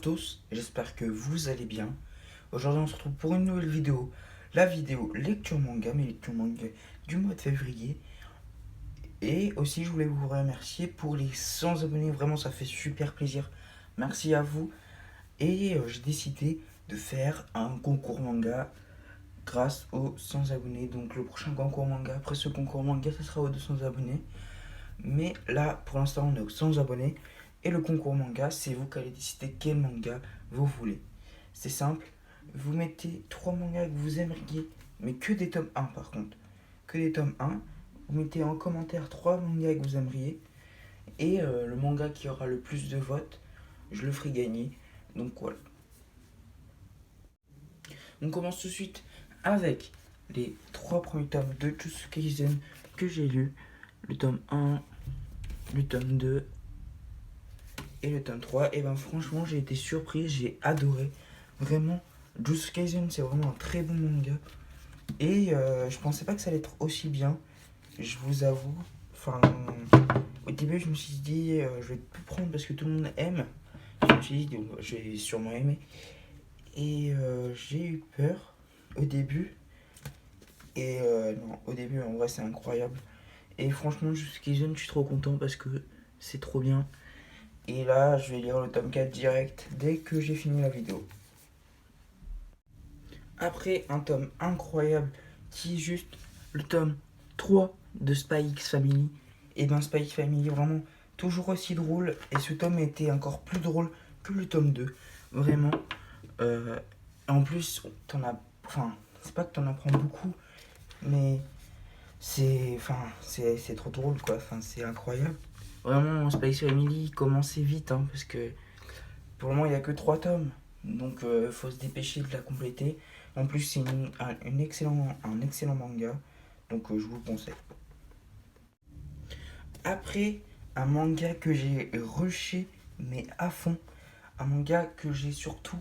tous, j'espère que vous allez bien. Aujourd'hui on se retrouve pour une nouvelle vidéo, la vidéo lecture manga, mes lectures manga du mois de février. Et aussi je voulais vous remercier pour les 100 abonnés, vraiment ça fait super plaisir. Merci à vous. Et j'ai décidé de faire un concours manga grâce aux 100 abonnés. Donc le prochain concours manga, après ce concours manga, ça sera aux 200 abonnés. Mais là, pour l'instant, on est aux 100 abonnés. Et le concours manga, c'est vous qui allez décider quel manga vous voulez. C'est simple. Vous mettez 3 mangas que vous aimeriez, mais que des tomes 1 par contre. Que des tomes 1. Vous mettez en commentaire 3 mangas que vous aimeriez. Et le manga qui aura le plus de votes, je le ferai gagner. Donc voilà. On commence tout de suite avec les 3 premiers tomes de Jujutsu Kaisen que j'ai lus. Le tome 1, le tome 2 et le tome 3. Et ben franchement, j'ai été surpris, j'ai adoré. Vraiment, Jujutsu Kaisen, c'est vraiment un très bon manga. Et je pensais pas que ça allait être aussi bien, je vous avoue. Enfin, au début, je me suis dit, je vais tout prendre parce que tout le monde aime. Je me suis dit, je vais sûrement aimer. Et j'ai eu peur au début. Et non, au début, en vrai, c'est incroyable. Et franchement, Jujutsu Kaisen, je suis trop content parce que c'est trop bien. Et là, je vais lire le tome 4 direct dès que j'ai fini la vidéo. Après un tome incroyable qui est juste le tome 3 de Spy X Family. Et ben Spy X Family, vraiment toujours aussi drôle. Et ce tome était encore plus drôle que le tome 2. Vraiment. En plus, t'en as. Enfin, c'est pas que t'en apprends beaucoup, mais c'est trop drôle quoi. Enfin, c'est incroyable. Vraiment, Spy X Family, commencez vite, hein, parce que pour le moment, il n'y a que 3 tomes. Donc, faut se dépêcher de la compléter. En plus, c'est un excellent manga. Donc, je vous le conseille. Après, un manga que j'ai rushé, mais à fond. Un manga que j'ai surtout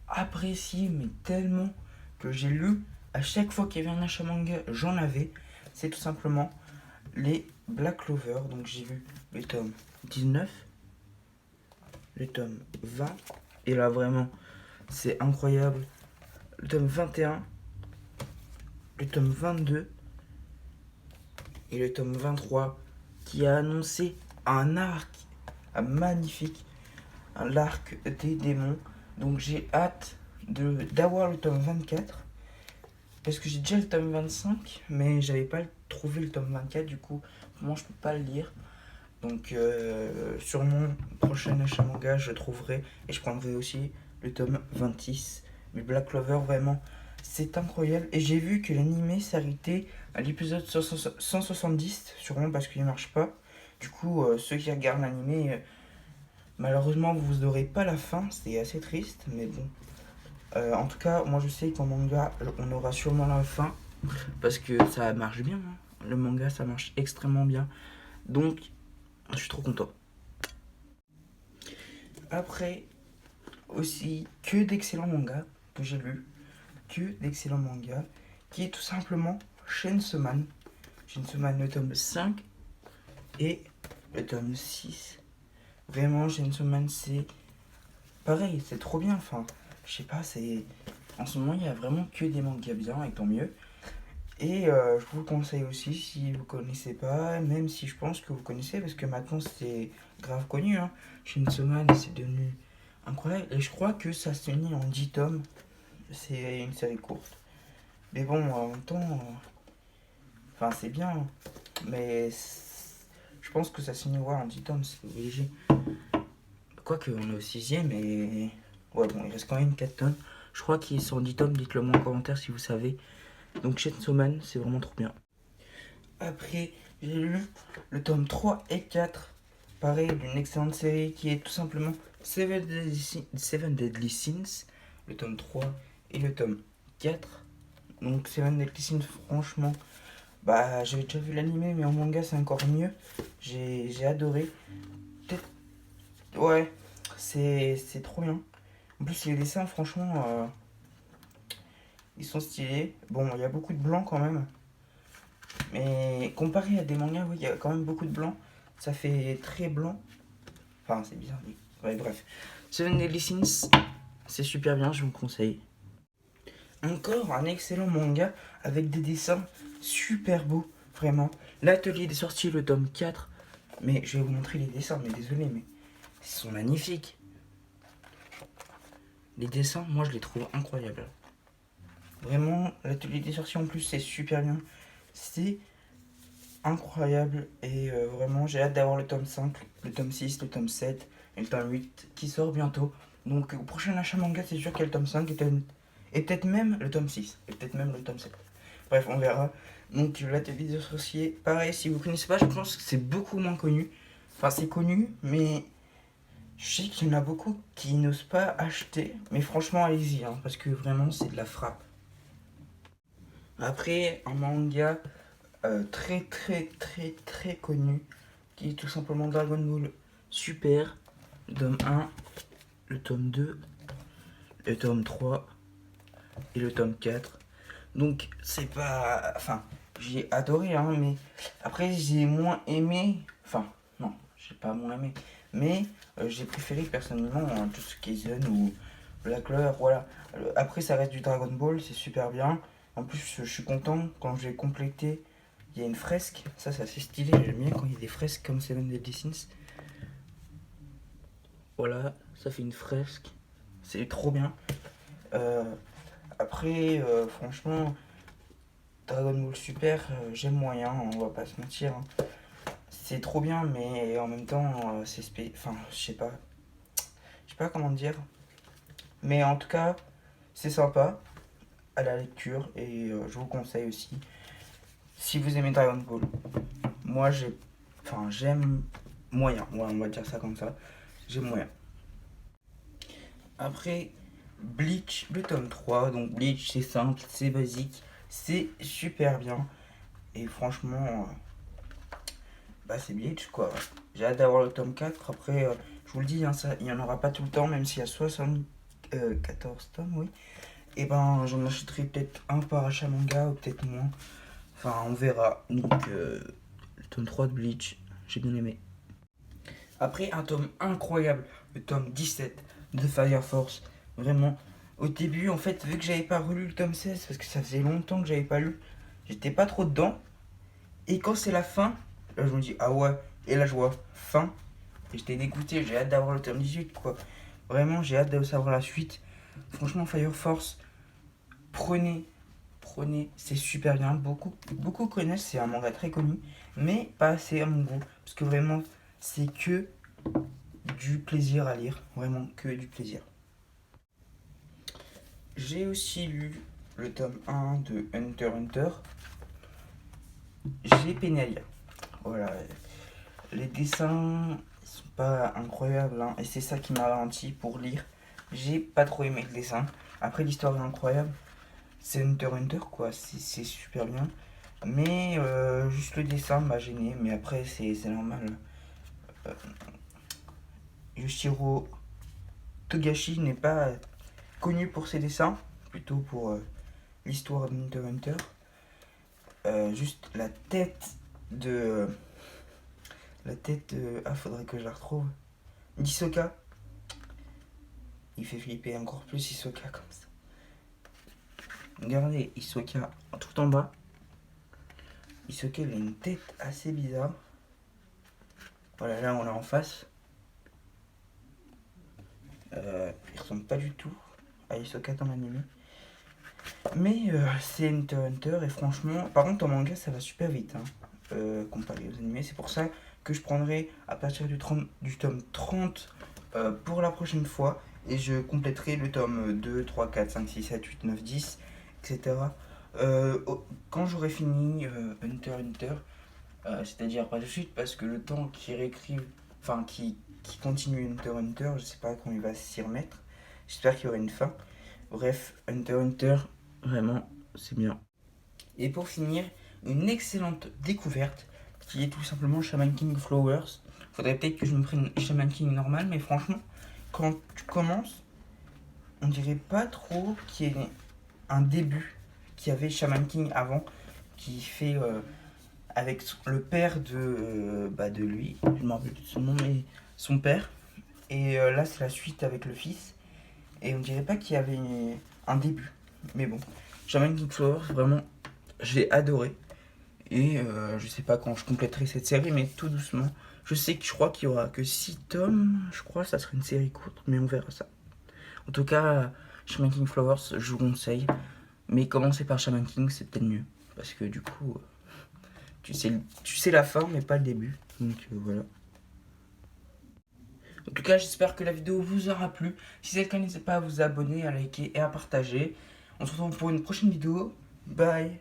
apprécié, mais tellement que j'ai lu. À chaque fois qu'il y avait un achat manga, j'en avais. C'est tout simplement les Black Clover. Donc, j'ai vu le tome 19, le tome 20. Et là, vraiment, c'est incroyable. Le tome 21, le tome 22 et le tome 23 qui a annoncé un arc magnifique, l'arc des démons. Donc j'ai hâte d'avoir le tome 24 parce que j'ai déjà le tome 25 mais j'avais pas trouvé le tome 24, du coup moi je peux pas le lire. Donc sur mon prochain achat manga je trouverai et je prendrai aussi le tome 26. Mais Black Clover vraiment c'est incroyable. Et j'ai vu que l'animé s'arrêtait à l'épisode 170, sûrement parce qu'il ne marche pas. Du coup, ceux qui regardent l'animé, malheureusement, vous n'aurez pas la fin. C'est assez triste, mais bon. En tout cas, moi je sais qu'en manga, on aura sûrement la fin. Parce que ça marche bien. Hein. Le manga, ça marche extrêmement bien. Donc, je suis trop content. Après, aussi, que d'excellents mangas que j'ai lus. Que d'excellents mangas, qui est tout simplement Chainsaw Man. Chainsaw Man, le tome 5 et le tome 6. Vraiment, Chainsaw Man, c'est pareil, c'est trop bien. Enfin, je sais pas, c'est. En ce moment, il y a vraiment que des mangas bien, et tant mieux. Et je vous le conseille aussi si vous connaissez pas, même si je pense que vous connaissez, parce que maintenant c'est grave connu. Hein. Chainsaw Man, c'est devenu incroyable. Et je crois que ça se finit en 10 tomes. C'est une série courte. Mais bon, en même temps, enfin c'est bien, mais je pense que ça se finit en 10 tomes, c'est léger. Quoique on est au 6ème et. Ouais, bon, il reste quand même 4 tomes. Je crois qu'ils sont 10 tomes, dites-le moi en commentaire si vous savez. Donc Chainsaw Man, c'est vraiment trop bien. Après, j'ai lu le tome 3 et 4, pareil, d'une excellente série qui est tout simplement Seven Deadly Sins, le tome 3 et le tome 4. Donc Seven Deadly Sins, franchement, bah j'avais déjà vu l'animé, mais en manga c'est encore mieux. J'ai adoré. Peut-être. Ouais, c'est trop bien. En plus les dessins, franchement, ils sont stylés. Bon, il y a beaucoup de blanc quand même. Mais comparé à des mangas, oui, il y a quand même beaucoup de blanc. Ça fait très blanc. Enfin, c'est bizarre. Ouais, bref. Seven Deadly Sins, c'est super bien, je vous conseille. Encore un excellent manga avec des dessins super beaux, vraiment. L'atelier des sorciers, le tome 4. Mais je vais vous montrer les dessins, mais désolé, mais ils sont magnifiques. Les dessins, moi je les trouve incroyables. Vraiment, l'atelier des sorciers en plus, c'est super bien. C'est incroyable et vraiment, j'ai hâte d'avoir le tome 5, le tome 6, le tome 7 et le tome 8 qui sort bientôt. Donc au prochain achat manga, c'est sûr qu'il y a le tome 5 et peut-être même le tome 6 et peut-être même le tome 7. Bref, on verra. Donc l'atelier des sorciers, pareil, si vous connaissez pas, je pense que c'est beaucoup moins connu. Enfin, c'est connu, mais je sais qu'il y en a beaucoup qui n'osent pas acheter. Mais franchement, allez-y, hein, parce que vraiment, c'est de la frappe. Après, un manga très très très très connu, qui est tout simplement Dragon Ball Super, le tome 1, le tome 2, le tome 3 et le tome 4. Donc c'est pas... Enfin, j'ai adoré, hein, mais après j'ai moins aimé... Enfin, non, j'ai pas moins aimé. Mais j'ai préféré personnellement tout ce qui est Zen ou Black Clover, voilà. Après ça reste du Dragon Ball, c'est super bien. En plus je suis content quand j'ai complété. Il y a une fresque, ça c'est assez stylé, j'aime bien quand il y a des fresques comme Seven Deadly Sins. Voilà, ça fait une fresque, c'est trop bien. Euh, Après, franchement, Dragon Ball Super, j'aime moyen, on va pas se mentir, hein. C'est trop bien, mais en même temps, Enfin, je sais pas comment dire. Mais en tout cas, c'est sympa à la lecture et je vous conseille aussi. Si vous aimez Dragon Ball, moi j'aime moyen, ouais, on va dire ça comme ça. J'aime moyen. Après, Bleach, le tome 3. Donc Bleach, c'est simple, c'est basique, c'est super bien. Et franchement, bah c'est Bleach quoi. J'ai hâte d'avoir le tome 4. Après, je vous le dis, hein, ça, il n'y en aura pas tout le temps, même s'il y a 74 tomes, oui. Et ben, j'en achèterai peut-être un par achat manga ou peut-être moins. Enfin, on verra. Donc, le tome 3 de Bleach, j'ai bien aimé. Après, un tome incroyable, le tome 17 de Fire Force. Vraiment, au début, en fait, vu que j'avais pas relu le tome 16, parce que ça faisait longtemps que j'avais pas lu, j'étais pas trop dedans. Et quand c'est la fin, là je me dis, ah ouais, et là je vois fin. Et j'étais dégoûté, j'ai hâte d'avoir le tome 18, quoi. Vraiment, j'ai hâte de savoir la suite. Franchement, Fire Force, prenez, c'est super bien. Beaucoup connaissent, c'est un manga très connu, mais pas assez à mon goût. Parce que vraiment, c'est que du plaisir à lire, vraiment que du plaisir. J'ai aussi lu le tome 1 de Hunter x Hunter. J'ai peiné à lire. Voilà, les dessins sont pas incroyables, hein, et c'est ça qui m'a ralenti pour lire. J'ai pas trop aimé le dessin. Après, l'histoire est incroyable. C'est Hunter x Hunter, quoi, c'est super bien. Mais juste le dessin m'a gêné, mais après, c'est normal. Euh, Yoshiro Togashi n'est pas connu pour ses dessins, plutôt pour l'histoire d'Hunter x Hunter. Juste de. La tête de. Ah, faudrait que je la retrouve. D'Hisoka. Il fait flipper encore plus Hisoka comme ça. Regardez Hisoka tout en bas. Hisoka, il a une tête assez bizarre. Voilà, là on l'a en face. Il ressemble pas du tout à Hisoka dans l'anime. Mais c'est Hunter x Hunter et franchement, par contre en manga ça va super vite, hein, comparé aux animés. C'est pour ça que je prendrai à partir du tome 30 pour la prochaine fois. Et je compléterai le tome 2, 3, 4, 5, 6, 7, 8, 9, 10, etc. Quand j'aurai fini Hunter x Hunter, c'est-à-dire pas de suite parce que le temps qu'il réécrive, enfin qui continue Hunter x Hunter, je sais pas quand il va s'y remettre. J'espère qu'il y aura une fin. Bref, Hunter x Hunter, vraiment, c'est bien. Et pour finir, une excellente découverte qui est tout simplement Shaman King Flowers. Faudrait peut-être que je me prenne Shaman King normal, mais franchement, quand tu commences, on dirait pas trop qu'il y ait un début qu'il y avait Shaman King avant, qui fait avec le père de lui, je me rappelle plus de son nom, mais son père. Et là, c'est la suite avec le fils. Et on dirait pas qu'il y avait un début. Mais bon, Shaman King Flowers, vraiment, j'ai adoré. Et je sais pas quand je compléterai cette série, mais tout doucement. Je crois qu'il y aura que 6 tomes. Je crois que ça serait une série courte, mais on verra ça. En tout cas, Shaman King Flowers, je vous conseille. Mais commencer par Shaman King, c'est peut-être mieux. Parce que du coup, tu sais la fin, mais pas le début. Donc voilà. En tout cas, j'espère que la vidéo vous aura plu. Si c'est le cas, n'hésitez pas à vous abonner, à liker et à partager. On se retrouve pour une prochaine vidéo. Bye.